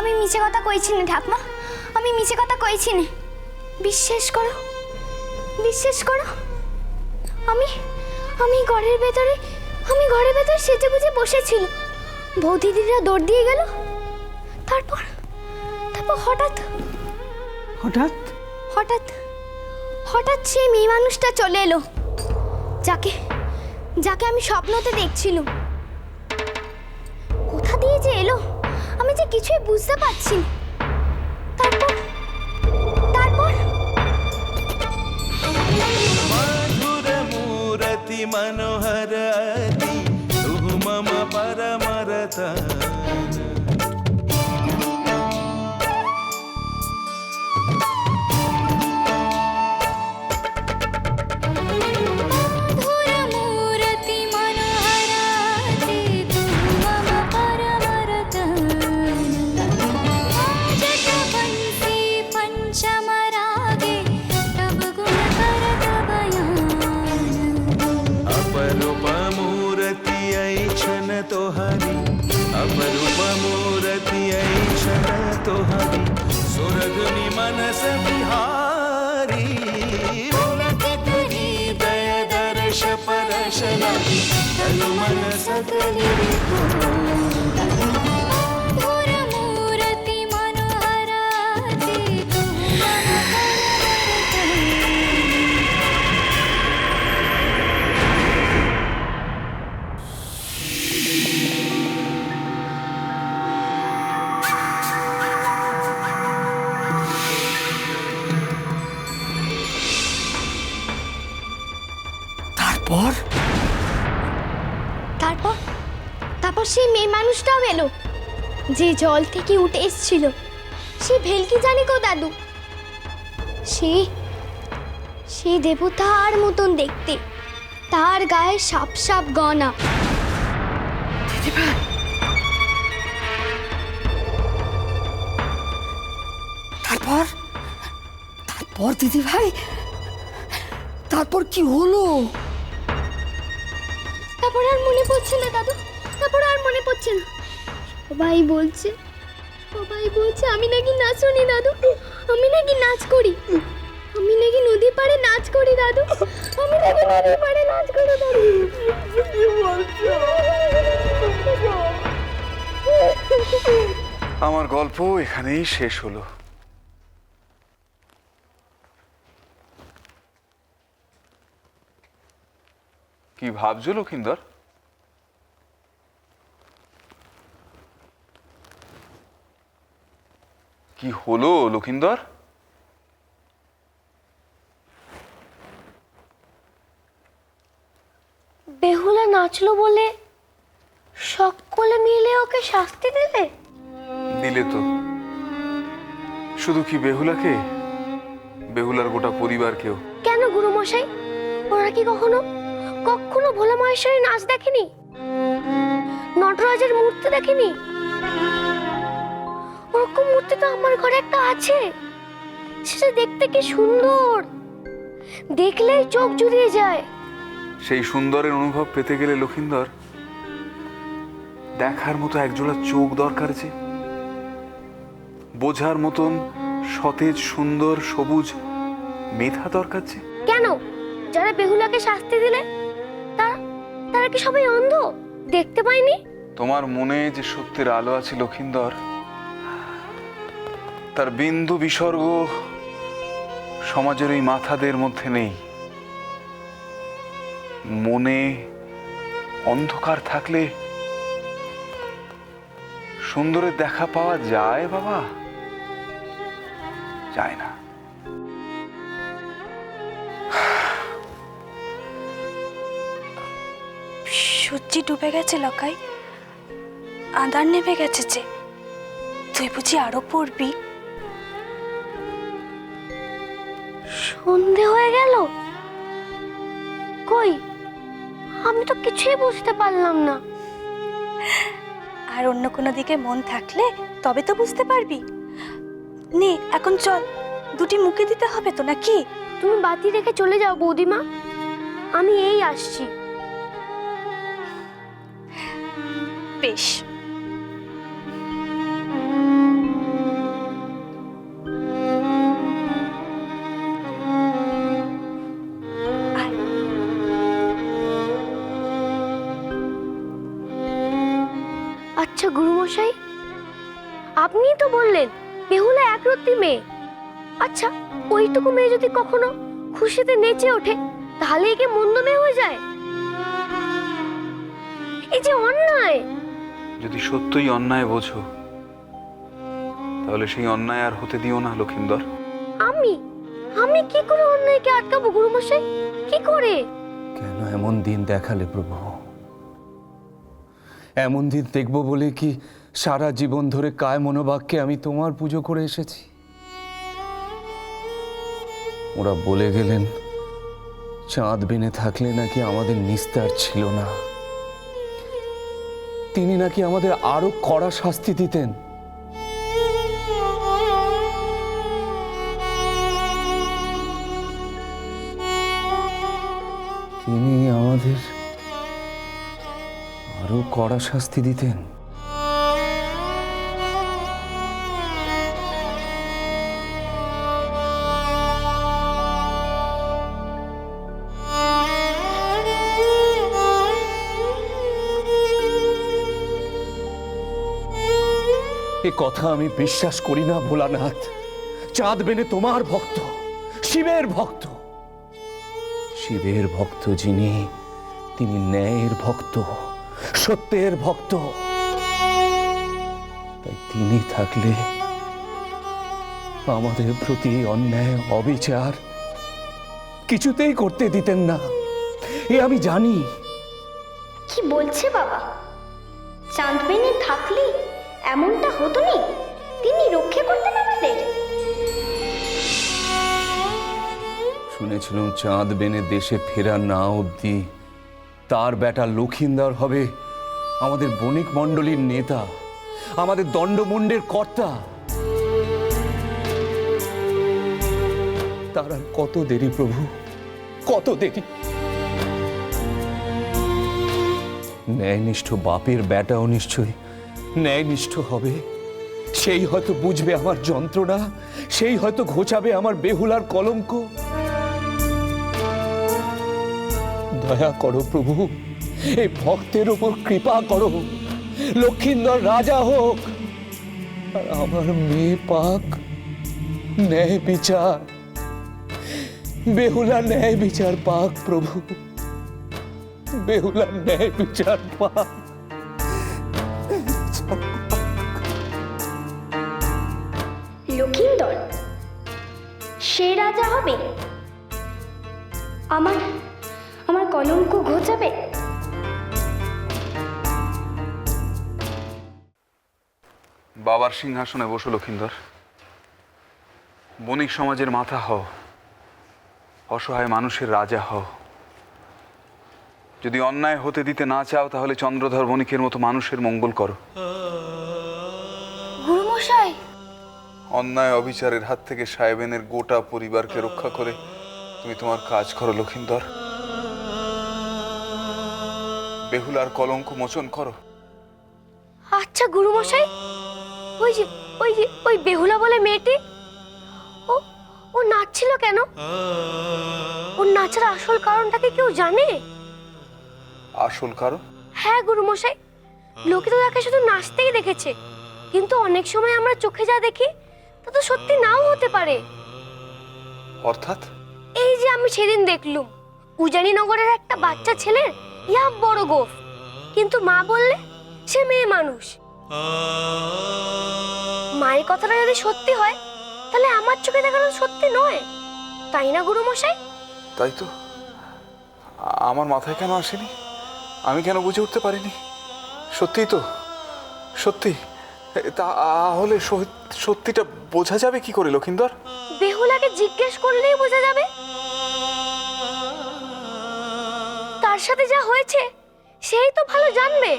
আমি মিছে কথা কইছি না ঠাকমা, আমি মিছে কথা কইছি না। বিশ্বাস করো, বিশ্বাস করো। আমি ঘরের ভেতরে সেজে গুজে বসেছিল। বৌদিদিরা দৌড় দিয়ে গেল। তারপর হঠাৎ হঠাৎ হঠাৎ হঠাৎ সেই মেয়ে মানুষটা চলে এলো, যাকে আমি স্বপ্নতে দেখছিলাম। কোথা দিয়ে যে এলো আমি যে কিছুই বুঝতে পারছি না। তারপর मधुर मूरति मनोहर अति तु मम परमरता तोहरी सुरगुनी मनस बिहारी पुलकित हृदय दर्श परश लगी तनु मन सकली তারপর সেই মেয়ে মানুষটাও এলো, যে জল থেকে উঠে এসেছিল। সে ভেলকি জানে গো দাদু, সে দেবতার মতন দেখতে, তার গায়ে সাপ সাপ গনা। তারপর দিদি ভাই, তারপর কি হলো? তারপর আর মনে পড়ছে না দাদু, তারপর আর মনে পড়ছে না। সবাই বলছে আমি নাকি নাচুনি দাদু, আমি নাকি নাচ করি, আমি নাকি নদী পাড়ে নাচ করি দাদু, আমি নাকি নদী পাড়ে নাচ করি দাদু। আমার গল্প এখানেই শেষ হলো। কি ভাবছো লক্ষিন্দর? কি হলো লক্ষিন্দর? বেহুলা নাচলো বলে সকলে মিলে ওকে শাস্তি দিলে? দিলে তো। শুধু কি বেহুলাকে, বেহুলার গোটা পরিবারকেও। কেন গুরুমশাই, ওরা কি কখনো ভোলা মহেশ্বরী নাচ দেখেনি? নটরাজের মূর্তি দেখেনি? ওরকম মূর্তি তো আমার ঘরে একটা আছে। সেটা দেখতে কি সুন্দর, দেখলেই চোখ জুড়িয়ে যায়। সেই সুন্দরের অনুভব পেতে গেলে লক্ষিন্দর, দেখার মতো একজোড়া চোখ দরকার, যে বোঝার মতন সতেজ সুন্দর সবুজ মেধা দরকার। যে কেন, যারা বেহুলাকে শাস্তি দিলে তারা কি সবাই অন্ধ, দেখতে পায়নি? তোমার মনে যে সত্যের আলো আছে লক্ষিন্দর, তার বিন্দু বিসর্গ সমাজের এই মাথাদের মধ্যে নেই। মনে অন্ধকার থাকলে সুন্দরের দেখা পাওয়া যায় বাবা? যায় না। সূর্যি ডুবে গেছে লকাই, আঁধার নেমে গেছে যে, তুই বুঝি আরো পড়বি? সন্ধে হয়ে গেল, কই আমি তো কিছুই বুঝতে পারলাম না। আর অন্য কোনো দিকে মন থাকলে তবে তো বুঝতে পারবি। নে এখন চল, দুটি মুখে দিতে হবে তো নাকি? তুমি বাতি রেখে চলে যাও বৌদিমা, আমি এই আসছি। বেশ। মশাই, আপনিই তো বললেন বেহুলা একরত্তি মেয়ে। আচ্ছা, ওইটুকু মেয়ে যদি কখনো খুশিতে নেচে ওঠে তাহলে একে মন্দ মেয়ে হয়ে যায়? এই যে অন্যায়। যদি সত্যই অন্যায় বোঝো তাহলে সেই অন্যায় আর হতে দিও না লক্ষিন্দর। আমি আমি কি করে অন্যায়কে আটকাবো গুরুমশাই? কি করে? কেন এমন দিন দেখালে প্রভু? এমন দিন দেখব বলে কি সারা জীবন ধরে কায় মনোবাক্যে আমি তোমার পুজো করে এসেছি? ওরা বলে গেলেন চাঁদ বেনে থাকলে নাকি আমাদের নিস্তার ছিল না, তিনি নাকি আমাদের আরো কড়া শাস্তি দিতেন। তিনি আমাদের আরো কড়া শাস্তি দিতেন। এ কথা আমি বিশ্বাস করি না ভোলানাথ। চাঁদ বেনে তোমার ভক্ত, শিবের ভক্ত। শিবের ভক্ত যিনি, তিনি ন্যায়ের ভক্ত, সত্যের ভক্ত। তাই তিনি থাকলে আমাদের প্রতি অন্যায় অবিচার কিছুতেই করতে দিতেন না, এ আমি জানি। কি বলছে বাবা? চাঁদ বেনে থাকলে এমনটা হতো নি? তিনি রক্ষা করতেন আমাদের? শুনেছিলাম চাঁদ বেনে দেশে ফেরা না অবধি তার বেটা লক্ষিন্দর হবে আমাদের বণিক মণ্ডলীর নেতা, আমাদের দণ্ডমুণ্ডের কর্তা। তার আর কত দেরি প্রভু, কত দেরি? ন্যায়নিষ্ঠ বাপের বেটাও নিশ্চয়ই ন্যায়নিষ্ঠ হবে। সেই হয়তো বুঝবে আমার যন্ত্রণা, সেই হয়তো ঘোচাবে আমার বেহুলার কলঙ্ক। দয়া করো প্রভু, এই ভক্তের উপর কৃপা করো। লক্ষিন্দর রাজা হোক আর আমার মেয়ে পাক ন্যায় বিচার। বেহুলা ন্যায় বিচার পাক প্রভু, বেহুলা ন্যায় বিচার পাক। লক্ষিন্দর সে রাজা হবে? আমার আমার কলঙ্ক ঘোচাবে? বাবার সিংহাসনে বসো লক্ষিন্দর। বণিক সমাজের মাথা হও, অসহায় মানুষের রাজা হও। যদি অন্যায় হতে দিতে না চাও তাহলে চন্দ্রধর বণিকের মতো মানুষের মঙ্গল করো। গুরুমশাই, অন্যায় অবিচারের হাত থেকে সাহেবেনের গোটা পরিবারকে রক্ষা করে তুমি তোমার কাজ করো লক্ষিন্দর। বেহুলার কলঙ্ক মোচন করো। আচ্ছা গুরুমশাই, ওই বেহুলা বলে মেয়েটি, ও ও নাচছিল কেন? ওর নাচের আসল কারণটা কি কেউ জানে? আসল কারণ? হ্যাঁ গুরুমশাই, লোকে তো তাকে শুধু নাচতেই দেখেছে, কিন্তু অনেক সময় আমরা চোখে যা দেখি তা তো সত্যি নাও হতে পারে। অর্থাৎ? এই যে আমি সেদিন দেখলুম উজানি নগরের একটা বাচ্চা ছেলের ইয়া বড় গোফ, কিন্তু মা বললে সে মেয়ে মানুষ। মায়ের কথাটা যদি সত্যি হয় তাহলে আমার চোখে দেখানো সত্যি নয়, তাই না গুরুমশাই? তাই তো, আমার মাথায় কেন আসেনি? আমি কেন বুঝে উঠতে পারিনি? সত্যি তো, সত্যি। তাহলে সত্যিটা বোঝা যাবে কি করে লক্ষিন্দর? বেহুলাকে জিজ্ঞেস করলেই বোঝা যাবে। তার সাথে যা হয়েছে সেই তো ভালো জানবে।